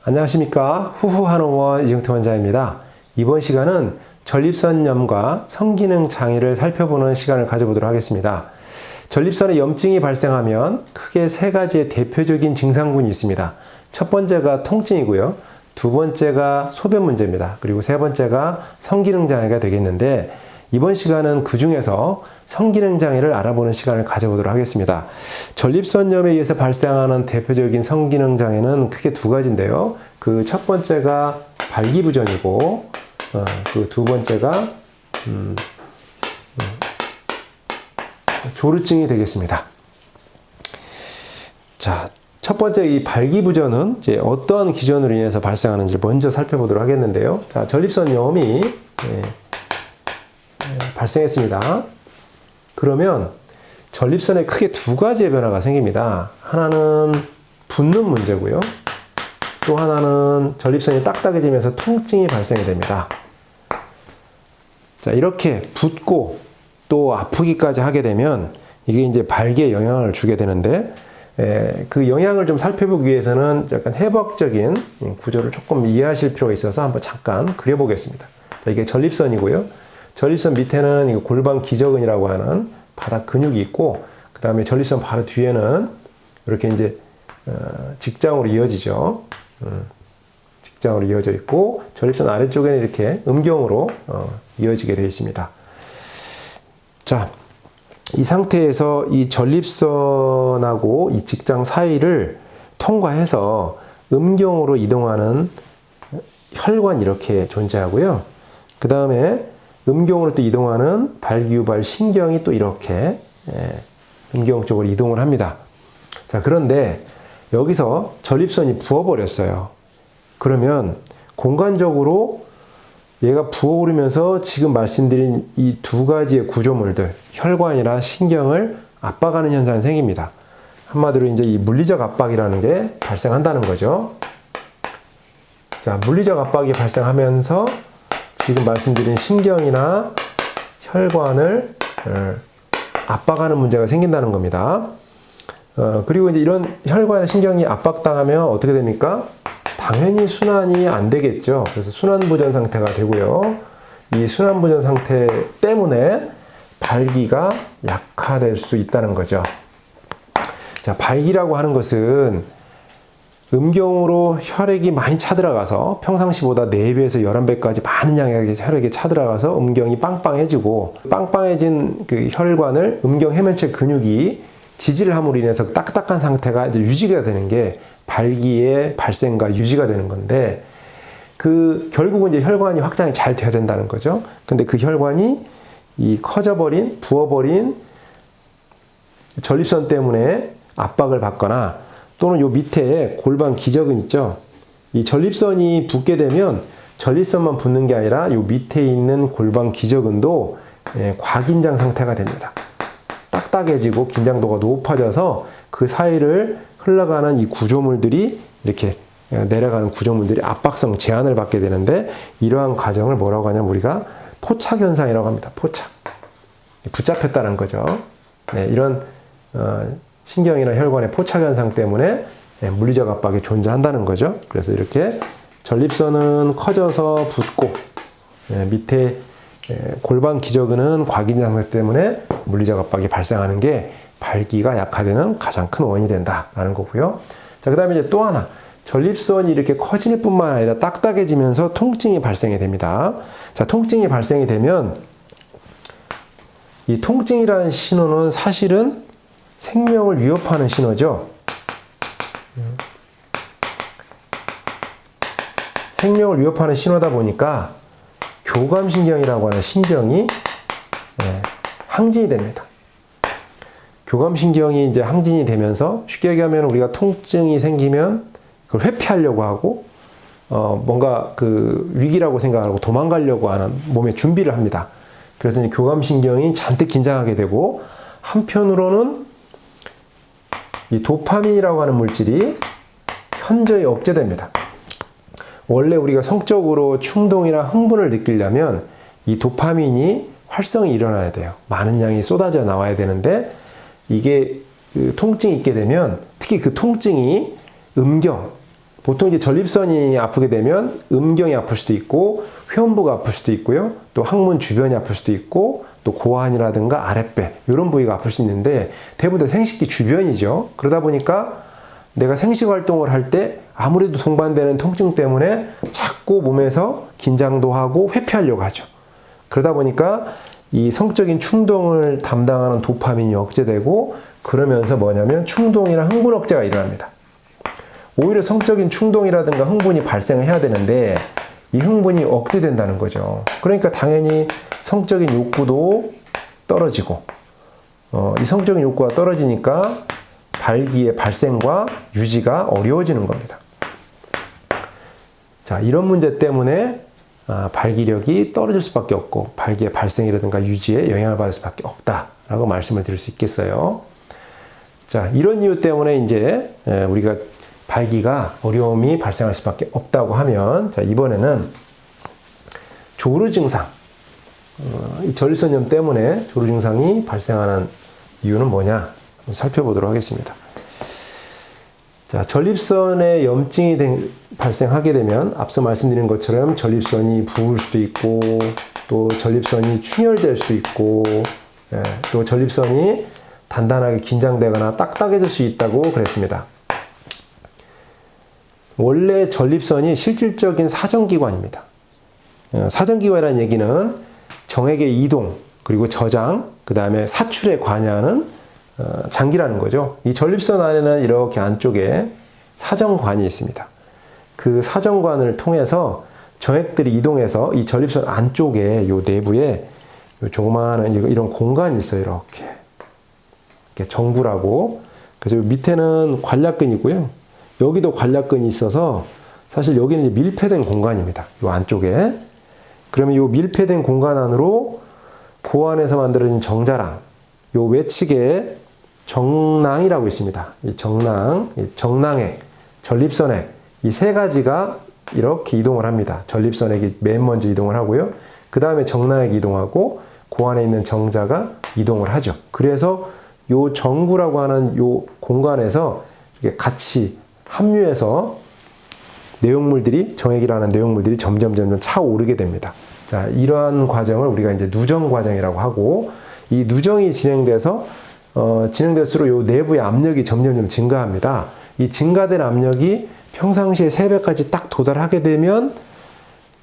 안녕하십니까. 후후한의원 이정태 원장입니다. 이번 시간은 전립선염과 성기능 장애를 살펴보는 시간을 가져보도록 하겠습니다. 전립선에 염증이 발생하면 크게 세 가지의 대표적인 증상군이 있습니다. 첫 번째가 통증이고요. 두 번째가 소변 문제입니다. 그리고 세 번째가 성기능 장애가 되겠는데, 이번 시간은 그 중에서 성기능 장애를 알아보는 시간을 가져보도록 하겠습니다. 전립선염에 의해서 발생하는 대표적인 성기능 장애는 크게 두 가지인데요. 그 첫 번째가 발기부전이고, 그 두 번째가 조루증이 되겠습니다. 자, 첫 번째 이 발기부전은 이제 어떠한 기전으로 인해서 발생하는지 먼저 살펴보도록 하겠는데요. 자, 전립선염이 발생했습니다. 그러면 전립선에 크게 두 가지의 변화가 생깁니다. 하나는 붓는 문제고요. 또 하나는 전립선이 딱딱해지면서 통증이 발생이 됩니다. 자, 이렇게 붓고 또 아프기까지 하게 되면 이게 이제 발기에 영향을 주게 되는데, 그 영향을 좀 살펴보기 위해서는 약간 해부학적인 구조를 조금 이해하실 필요가 있어서 한번 잠깐 그려보겠습니다. 자, 이게 전립선이고요. 전립선 밑에는 이거 골반 기저근이라고 하는 바닥 근육이 있고, 그 다음에 전립선 바로 뒤에는 이렇게 이제 직장으로 이어지죠. 직장으로 이어져 있고, 전립선 아래쪽에는 이렇게 음경으로 이어지게 되어 있습니다. 자, 이 상태에서 이 전립선하고 이 직장 사이를 통과해서 음경으로 이동하는 혈관이 이렇게 존재하고요. 그 다음에 음경으로 또 이동하는 발기유발 신경이 또 이렇게 음경 쪽으로 이동을 합니다. 자, 그런데 여기서 전립선이 부어버렸어요. 그러면 공간적으로 얘가 부어오르면서 지금 말씀드린 이 두 가지의 구조물들, 혈관이나 신경을 압박하는 현상이 생깁니다. 한마디로 이제 이 물리적 압박이라는 게 발생한다는 거죠. 자, 물리적 압박이 발생하면서 지금 말씀드린 신경이나 혈관을 압박하는 문제가 생긴다는 겁니다. 그리고 이제 이런 혈관이나 신경이 압박당하면 어떻게 됩니까? 당연히 순환이 안 되겠죠. 그래서 순환부전 상태가 되고요. 이 순환부전 상태 때문에 발기가 약화될 수 있다는 거죠. 자, 발기라고 하는 것은 음경으로 혈액이 많이 차들어가서 평상시보다 4배에서 11배까지 많은 양의 혈액이 차들어가서 음경이 빵빵해지고, 빵빵해진 그 혈관을 음경 해면체 근육이 지지를 함으로 인해서 딱딱한 상태가 이제 유지가 되는 게 발기의 발생과 유지가 되는 건데, 그 결국은 이제 혈관이 확장이 잘 돼야 된다는 거죠. 근데 그 혈관이 이 커져버린, 부어버린 전립선 때문에 압박을 받거나, 또는 요 밑에 골반 기저근 있죠. 이 전립선이 붓게 되면 전립선만 붓는 게 아니라 요 밑에 있는 골반 기저근도 과긴장 상태가 됩니다. 딱딱해지고 긴장도가 높아져서 그 사이를 흘러가는 이 구조물들이 이렇게 내려가는 구조물들이 압박성 제한을 받게 되는데, 이러한 과정을 뭐라고 하냐면 우리가 포착현상이라고 합니다. 포착. 붙잡혔다는 거죠. 네, 이런 신경이나 혈관의 포착현상 때문에 물리적 압박이 존재한다는 거죠. 그래서 이렇게 전립선은 커져서 붓고, 밑에 골반 기저근은 과긴장 상태 때문에 물리적 압박이 발생하는 게 발기가 약화되는 가장 큰 원인이 된다라는 거고요. 자, 그 다음에 이제 또 하나, 전립선이 이렇게 커질 뿐만 아니라 딱딱해지면서 통증이 발생이 됩니다. 자, 통증이 발생이 되면 이 통증이라는 신호는 사실은 생명을 위협하는 신호죠. 생명을 위협하는 신호다 보니까 교감신경이라고 하는 신경이 항진이 됩니다. 교감신경이 이제 항진이 되면서, 쉽게 얘기하면 우리가 통증이 생기면 그걸 회피하려고 하고, 뭔가 그 위기라고 생각하고 도망가려고 하는 몸의 준비를 합니다. 그래서 이제 교감신경이 잔뜩 긴장하게 되고, 한편으로는 이 도파민이라고 하는 물질이 현저히 억제됩니다. 원래 우리가 성적으로 충동이나 흥분을 느끼려면 이 도파민이 활성이 일어나야 돼요. 많은 양이 쏟아져 나와야 되는데, 이게 그 통증이 있게 되면, 특히 그 통증이 음경, 보통 이제 전립선이 아프게 되면 음경이 아플 수도 있고 회음부가 아플 수도 있고요. 또 항문 주변이 아플 수도 있고 또 고환이라든가 아랫배 이런 부위가 아플 수 있는데 대부분 다 생식기 주변이죠. 그러다 보니까 내가 생식 활동을 할 때 아무래도 동반되는 통증 때문에 자꾸 몸에서 긴장도 하고 회피하려고 하죠. 그러다 보니까 이 성적인 충동을 담당하는 도파민이 억제되고 그러면서 뭐냐면 충동이나 흥분 억제가 일어납니다. 오히려 성적인 충동이라든가 흥분이 발생을 해야 되는데 이 흥분이 억제된다는 거죠. 그러니까 당연히 성적인 욕구도 떨어지고 이 성적인 욕구가 떨어지니까 발기의 발생과 유지가 어려워지는 겁니다. 자, 이런 문제 때문에 발기력이 떨어질 수밖에 없고 발기의 발생이라든가 유지에 영향을 받을 수밖에 없다라고 말씀을 드릴 수 있겠어요. 자, 이런 이유 때문에 이제 우리가 발기가 어려움이 발생할 수밖에 없다고 하면, 자, 이번에는 조루 증상, 이 전립선염 때문에 조루 증상이 발생하는 이유는 뭐냐 살펴보도록 하겠습니다. 자, 전립선에 염증이 발생하게 되면 앞서 말씀드린 것처럼 전립선이 부을 수도 있고 또 전립선이 충혈될 수도 있고 또 전립선이 단단하게 긴장되거나 딱딱해질 수 있다고 그랬습니다. 원래 전립선이 실질적인 사정기관입니다. 사정기관이라는 얘기는 정액의 이동, 그리고 저장, 그 다음에 사출에 관여하는 장기라는 거죠. 이 전립선 안에는 이렇게 안쪽에 사정관이 있습니다. 그 사정관을 통해서 정액들이 이동해서 이 전립선 안쪽에 요 내부에 요 조그마한 이런 공간이 있어요. 이렇게 정구라고. 그래서 밑에는 관략근이고요. 여기도 관략근이 있어서 사실 여기는 이제 밀폐된 공간입니다. 요 안쪽에. 그러면 요 밀폐된 공간 안으로 고환에서 만들어진 정자랑 요 외측에 정낭이라고 있습니다. 이 정낭, 정낭액, 전립선액 이 세 가지가 이렇게 이동을 합니다. 전립선액이 맨 먼저 이동을 하고요. 그 다음에 정낭액이 이동하고 고환에 있는 정자가 이동을 하죠. 그래서 요 정구라고 하는 요 공간에서 이렇게 같이 합류해서 내용물들이 정액이라는 내용물들이 점점 차오르게 됩니다. 자, 이러한 과정을 우리가 이제 누정 과정이라고 하고 이 누정이 진행돼서 진행될수록 요 내부의 압력이 점점 증가합니다. 이 증가된 압력이 평상시에 3배까지 딱 도달하게 되면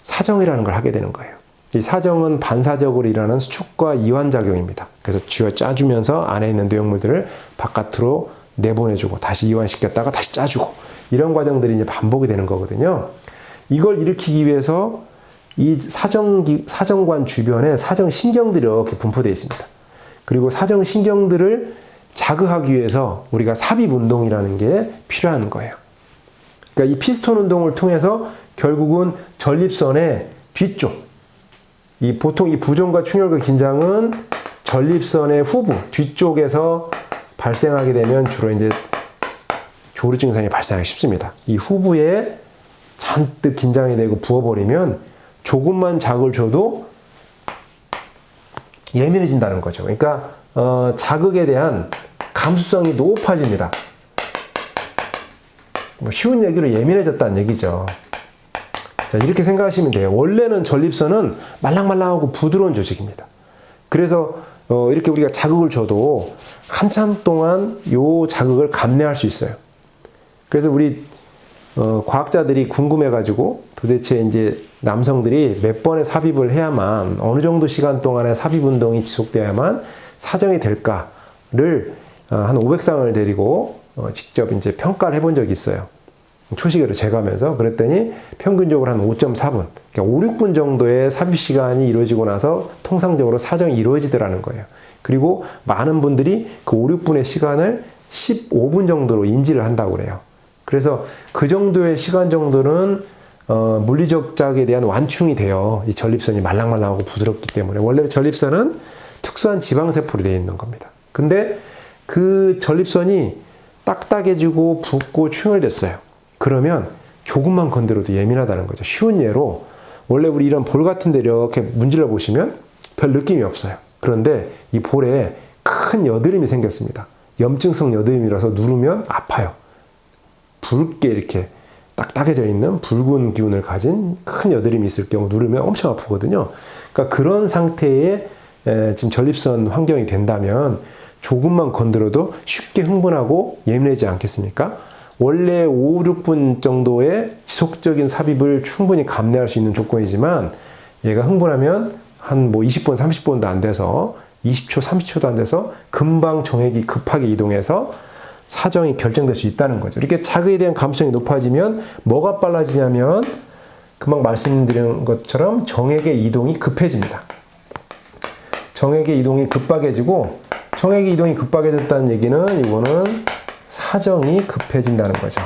사정이라는 걸 하게 되는 거예요. 이 사정은 반사적으로 일어나는 수축과 이완 작용입니다. 그래서 쥐어 짜주면서 안에 있는 내용물들을 바깥으로 내보내주고 다시 이완시켰다가 다시 짜주고 이런 과정들이 이제 반복이 되는 거거든요. 이걸 일으키기 위해서 이 사정관 주변에 사정신경들이 이렇게 분포되어 있습니다. 그리고 사정신경들을 자극하기 위해서 우리가 삽입 운동이라는 게 필요한 거예요. 그러니까 이 피스톤 운동을 통해서 결국은 전립선의 뒤쪽, 보통 이 부종과 충혈과 긴장은 전립선의 후부, 뒤쪽에서 발생하게 되면 주로 이제 조루 증상이 발생하기 쉽습니다. 이 후부에 잔뜩 긴장이 되고 부어버리면 조금만 자극을 줘도 예민해진다는 거죠. 그러니까 자극에 대한 감수성이 높아집니다. 뭐 쉬운 얘기로 예민해졌다는 얘기죠. 자, 이렇게 생각하시면 돼요. 원래는 전립선은 말랑말랑하고 부드러운 조직입니다. 그래서 이렇게 우리가 자극을 줘도 한참 동안 요 자극을 감내할 수 있어요. 그래서 우리 과학자들이 궁금해가지고 도대체 이제 남성들이 몇 번의 삽입을 해야만 어느 정도 시간 동안의 삽입 운동이 지속되어야만 사정이 될까를 한 500쌍을 데리고 직접 이제 평가를 해본 적이 있어요. 초시계로 재가면서 그랬더니 평균적으로 한 5.4분, 그러니까 5, 6분 정도의 삽입 시간이 이루어지고 나서 통상적으로 사정이 이루어지더라는 거예요. 그리고 많은 분들이 그 5, 6분의 시간을 15분 정도로 인지를 한다고 그래요. 그래서 그 정도의 시간 정도는 물리적 자극에 대한 완충이 돼요. 이 전립선이 말랑말랑하고 부드럽기 때문에. 원래 전립선은 특수한 지방세포로 되어 있는 겁니다. 근데 그 전립선이 딱딱해지고 붓고 충혈됐어요. 그러면 조금만 건드려도 예민하다는 거죠. 쉬운 예로 원래 우리 이런 볼 같은 데 이렇게 문질러 보시면 별 느낌이 없어요. 그런데 이 볼에 큰 여드름이 생겼습니다. 염증성 여드름이라서 누르면 아파요. 붉게 이렇게 딱딱해져 있는 붉은 기운을 가진 큰 여드름이 있을 경우 누르면 엄청 아프거든요. 그러니까 그런 상태에 지금 전립선 환경이 된다면 조금만 건드려도 쉽게 흥분하고 예민해지지 않겠습니까? 원래 5, 6분 정도의 지속적인 삽입을 충분히 감내할 수 있는 조건이지만 얘가 흥분하면 한 뭐 20분, 30분도 안 돼서 20초, 30초도 안 돼서 금방 정액이 급하게 이동해서 사정이 결정될 수 있다는 거죠. 이렇게 자극에 대한 감수성이 높아지면 뭐가 빨라지냐면 금방 말씀드린 것처럼 정액의 이동이 급해집니다. 정액의 이동이 급박해지고 정액의 이동이 급박해졌다는 얘기는 이거는 사정이 급해진다는 거죠.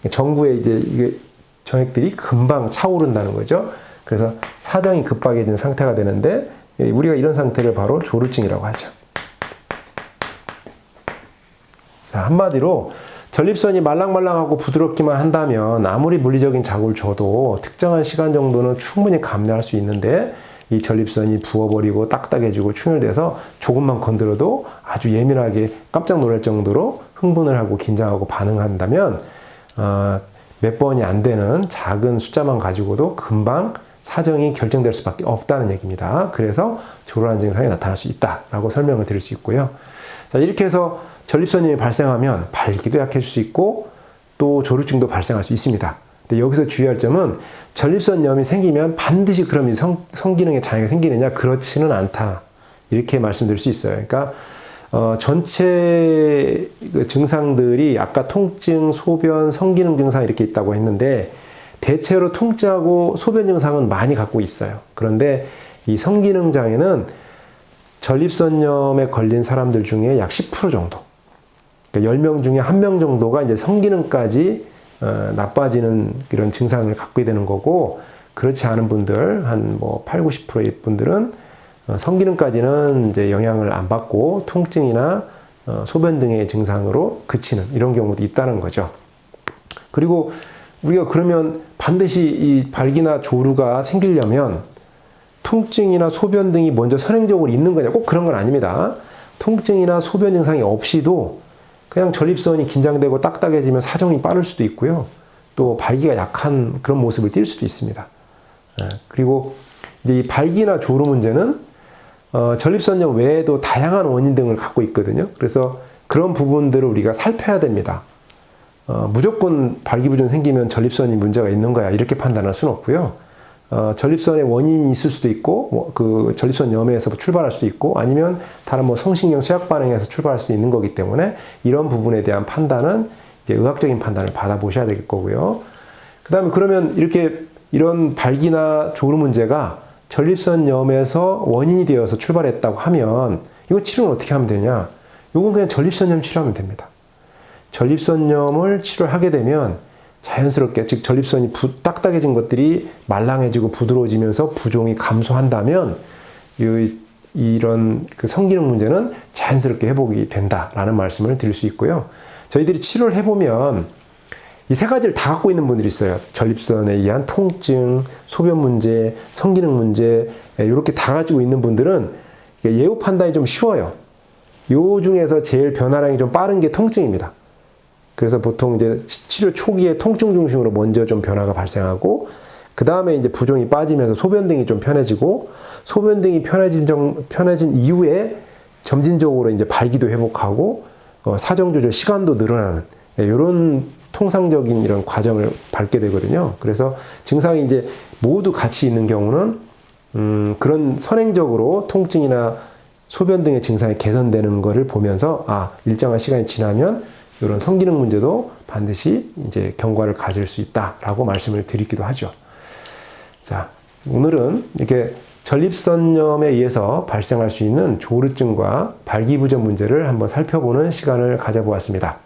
정부에 이제 이게 정액들이 금방 차오른다는 거죠. 그래서 사정이 급박해진 상태가 되는데 우리가 이런 상태를 바로 조루증이라고 하죠. 자, 한마디로 전립선이 말랑말랑하고 부드럽기만 한다면 아무리 물리적인 자극을 줘도 특정한 시간 정도는 충분히 감내할 수 있는데 이 전립선이 부어버리고 딱딱해지고 충혈돼서 조금만 건드려도 아주 예민하게 깜짝 놀랄 정도로 흥분을 하고 긴장하고 반응한다면 몇 번이 안 되는 작은 숫자만 가지고도 금방 사정이 결정될 수밖에 없다는 얘기입니다. 그래서 조루한 증상이 나타날 수 있다라고 설명을 드릴 수 있고요. 자, 이렇게 해서 전립선염이 발생하면 발기도 약해질 수 있고 또 조루증도 발생할 수 있습니다. 근데 여기서 주의할 점은 전립선염이 생기면 반드시 그럼 이 성기능에 장애가 생기느냐? 그렇지는 않다. 이렇게 말씀드릴 수 있어요. 그러니까 전체 그 증상들이 아까 통증, 소변, 성기능 증상 이렇게 있다고 했는데 대체로 통증하고 소변 증상은 많이 갖고 있어요. 그런데 이 성기능 장애는 전립선염에 걸린 사람들 중에 약 10% 정도. 그러니까 10명 중에 1명 정도가 이제 성기능까지 나빠지는 이런 증상을 갖게 되는 거고, 그렇지 않은 분들, 한 뭐 8, 90%의 분들은 성기능까지는 이제 영향을 안 받고 통증이나 소변 등의 증상으로 그치는 이런 경우도 있다는 거죠. 그리고 우리가 그러면 반드시 이 발기나 조루가 생기려면 통증이나 소변 등이 먼저 선행적으로 있는 거냐? 꼭 그런 건 아닙니다. 통증이나 소변 증상이 없이도 그냥 전립선이 긴장되고 딱딱해지면 사정이 빠를 수도 있고요. 또 발기가 약한 그런 모습을 띌 수도 있습니다. 그리고 이제 이 발기나 조루 문제는 전립선염 외에도 다양한 원인 등을 갖고 있거든요. 그래서 그런 부분들을 우리가 살펴야 됩니다. 무조건 발기부전 생기면 전립선이 문제가 있는 거야 이렇게 판단할 수는 없고요. 전립선에 원인이 있을 수도 있고 그 전립선염에서 출발할 수도 있고 아니면 다른 뭐 성신경 쇠약 반응에서 출발할 수도 있는 거기 때문에 이런 부분에 대한 판단은 이제 의학적인 판단을 받아보셔야 될 거고요. 그다음에 그러면 이런 발기나 조루 문제가 전립선염에서 원인이 되어서 출발했다고 하면 이거 치료는 어떻게 하면 되냐? 이건 그냥 전립선염 치료하면 됩니다. 전립선염을 치료를 하게 되면 자연스럽게 즉 전립선이 딱딱해진 것들이 말랑해지고 부드러워지면서 부종이 감소한다면 이런 그 성기능 문제는 자연스럽게 회복이 된다라는 말씀을 드릴 수 있고요. 저희들이 치료를 해보면 이 세 가지를 다 갖고 있는 분들이 있어요. 전립선에 의한 통증, 소변 문제, 성기능 문제 이렇게 다 가지고 있는 분들은 예후 판단이 좀 쉬워요. 요 중에서 제일 변화량이 좀 빠른 게 통증입니다. 그래서 보통 이제 치료 초기에 통증 중심으로 먼저 좀 변화가 발생하고 그 다음에 이제 부종이 빠지면서 소변 등이 좀 편해지고 소변 등이 편해진 이후에 점진적으로 이제 발기도 회복하고 사정 조절 시간도 늘어나는 이런 통상적인 이런 과정을 밟게 되거든요. 그래서 증상이 이제 모두 같이 있는 경우는 그런 선행적으로 통증이나 소변 등의 증상이 개선되는 것을 보면서 일정한 시간이 지나면 이런 성기능 문제도 반드시 이제 경과를 가질 수 있다라고 말씀을 드리기도 하죠. 자, 오늘은 이렇게 전립선염에 의해서 발생할 수 있는 조루증과 발기부전 문제를 한번 살펴보는 시간을 가져보았습니다.